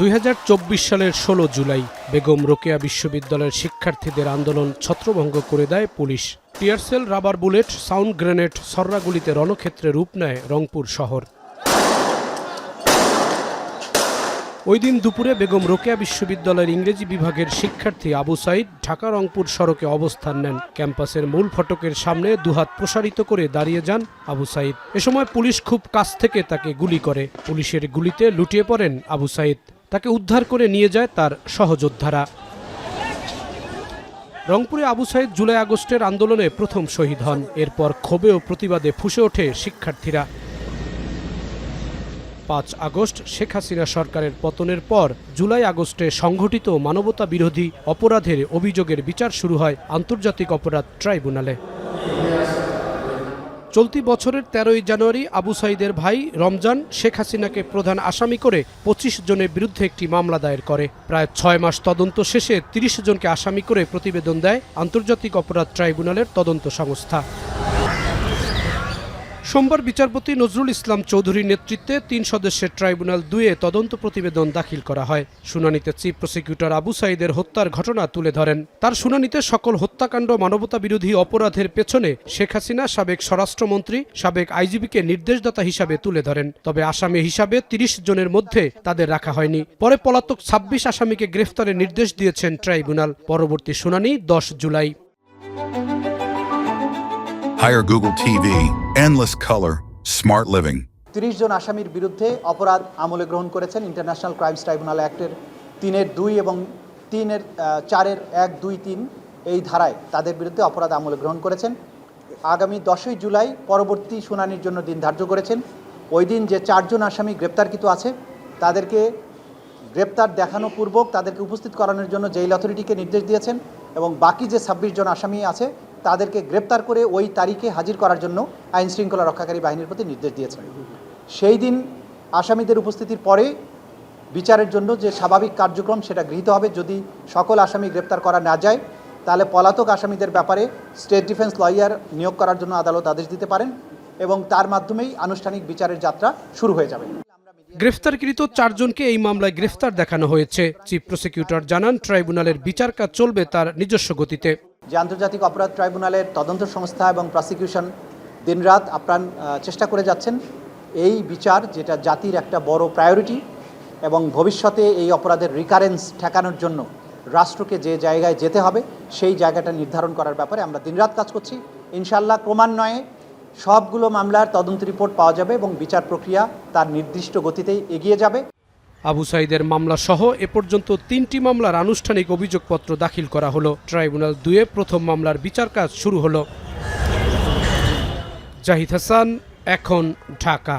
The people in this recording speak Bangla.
2024 সালের 16 জুলাই বেগম রোকেয়া বিশ্ববিদ্যালয়ের শিক্ষার্থীদের আন্দোলন ছত্রভঙ্গ করে দেয় police. Tear shell, rubber bullet, sound grenade, ছররাগুলিতে রণক্ষেত্রে রূপ নেয় রংপুর শহর। ওই দিন দুপুরে বেগম রোকেয়া বিশ্ববিদ্যালয়ের ইংরেজি বিভাগের শিক্ষার্থী আবু সাইদ ঢাকা রংপুর সড়কে অবস্থান নেন। ক্যাম্পাসের মূল ফটকের সামনে দুহাত প্রসারিত করে দাঁড়িয়ে যান আবু সাইদ। এ সময় পুলিশ খুব কাছ থেকে তাকে গুলি করে। পুলিশের গুলিতে লুটিয়ে পড়েন আবু সাইদ। তাকে উদ্ধার করে নিয়ে যায় তার সহযোদ্ধারা। রংপুরে আবু সাইদ জুলাই আগস্টের আন্দোলনে প্রথম শহীদ হন। এরপর ক্ষোভে ও প্রতিবাদে ফুঁসে ওঠে শিক্ষার্থীরা। 5 আগস্ট শেখ হাসিনা সরকারের পতনের পর জুলাই আগস্টে সংঘটিত মানবতা বিরোধী অপরাধের অভিযোগের বিচার শুরু হয় আন্তর্জাতিক অপরাধ ট্রাইব্যুনালে। চলতি বছরের 13ই জানুয়ারি আবু সাইদের ভাই রমজান শেখ হাসিনাকে প্রধান আসামি করে 25 জনের বিরুদ্ধে একটি মামলা দায়ের করে। প্রায় 6 মাস তদন্ত শেষে 30 জনকে আসামি করে প্রতিবেদন দেয় আন্তর্জাতিক অপরাধ ট্রাইব্যুনালের তদন্ত সংস্থা। সোমবার বিচারপতি নজরুল ইসলাম চৌধুরীর নেতৃত্বে 3 সদস্যের ট্রাইব্যুনাল 2-এ তদন্ত প্রতিবেদন দাখিল করা হয়। শুনানিতে চিফ প্রসিকিউটর আবু সাইদের হত্যার ঘটনা তুলে ধরেন। তার শুনানিতে সকল হত্যাকাণ্ড মানবতা বিরোধী অপরাধের পেছনে শেখ হাসিনা সাবেক স্বরাষ্ট্রমন্ত্রী, সাবেক আইজিপিকে নির্দেশদাতা হিসাবে তুলে ধরেন। তবে আসামি হিসাবে 30 জনের মধ্যে তাদের রাখা হয়নি। পরে পলাতক 26 আসামিকে গ্রেফতারের নির্দেশ দিয়েছেন ট্রাইব্যুনাল। পরবর্তী শুনানি 10 July. Hire Google TV, endless color, smart living. 30 জন আসামির বিরুদ্ধে অপরাধ আমলে গ্রহণ করেছেন ইন্টারন্যাশনাল ক্রাইমস ট্রাইব্যুনাল অ্যাক্টের 3-2 এবং 4-1-2-3 এই ধারায় তাদের বিরুদ্ধে অপরাধ আমলে গ্রহণ করেছেন। আগামী 10ই জুলাই পরবর্তী শুনানির জন্য দিন ধার্য করেছেন। ওই দিন যে 4 জন আসামি গ্রেপ্তারকৃত আছে তাদেরকে গ্রেপ্তার দেখানো পূর্বক তাদেরকে উপস্থিত করানোর জন্য জেল অথরিটিকে নির্দেশ দিয়েছেন এবং বাকি যে 26 জন আসামি আছে তাদেরকে গ্রেপ্তার করে ওই তারিখে হাজির করার জন্য আইন শৃঙ্খলা রক্ষাকারী বাহিনীর প্রতি নির্দেশ দিয়েছেন। সেই দিন আসামিদের উপস্থিতির পরে বিচারের জন্য যে স্বাভাবিক কার্যক্রম সেটা গৃহীত হবে। যদি সকল আসামি গ্রেপ্তার করা না যায় তাহলে পলাতক আসামিদের ব্যাপারে স্টেট ডিফেন্স লয়ার নিয়োগ করার জন্য আদালত আদেশ দিতে পারেন এবং তার মাধ্যমেই আনুষ্ঠানিক বিচারের যাত্রা শুরু হয়ে যাবে। গ্রেফতারকৃত 4 জনকে এই মামলায় গ্রেফতার দেখানো হয়েছে। চিফ প্রসিকিউটর জানান, ট্রাইব্যুনালের বিচার কাজ চলবে তার নিজস্ব গতিতে। যে আন্তর্জাতিক অপরাধ ট্রাইব্যুনালের তদন্ত সংস্থা এবং প্রসিকিউশন দিনরাত আপ্রাণ চেষ্টা করে যাচ্ছেন এই বিচার, যেটা জাতির একটা বড় প্রায়োরিটি এবং ভবিষ্যতে এই অপরাধের রিকারেন্স ঠেকানোর জন্য রাষ্ট্রকে যে জায়গায় যেতে হবে সেই জায়গাটা নির্ধারণ করার ব্যাপারে আমরা দিনরাত কাজ করছি। ইনশাআল্লাহ ক্রমান্বয়ে সবগুলো মামলার তদন্ত রিপোর্ট পাওয়া যাবে এবং বিচার প্রক্রিয়া তার নির্দিষ্ট গতিতেই এগিয়ে যাবে। আবু সাইদের মামলা সহ এ পর্যন্ত 3টি মামলার আনুষ্ঠানিক অভিযোগপত্র দাখিল করা হলো। ট্রাইব্যুনাল 2-এ প্রথম মামলার বিচার কাজ শুরু হলো। জাহিদ হাসান, এখন, ঢাকা।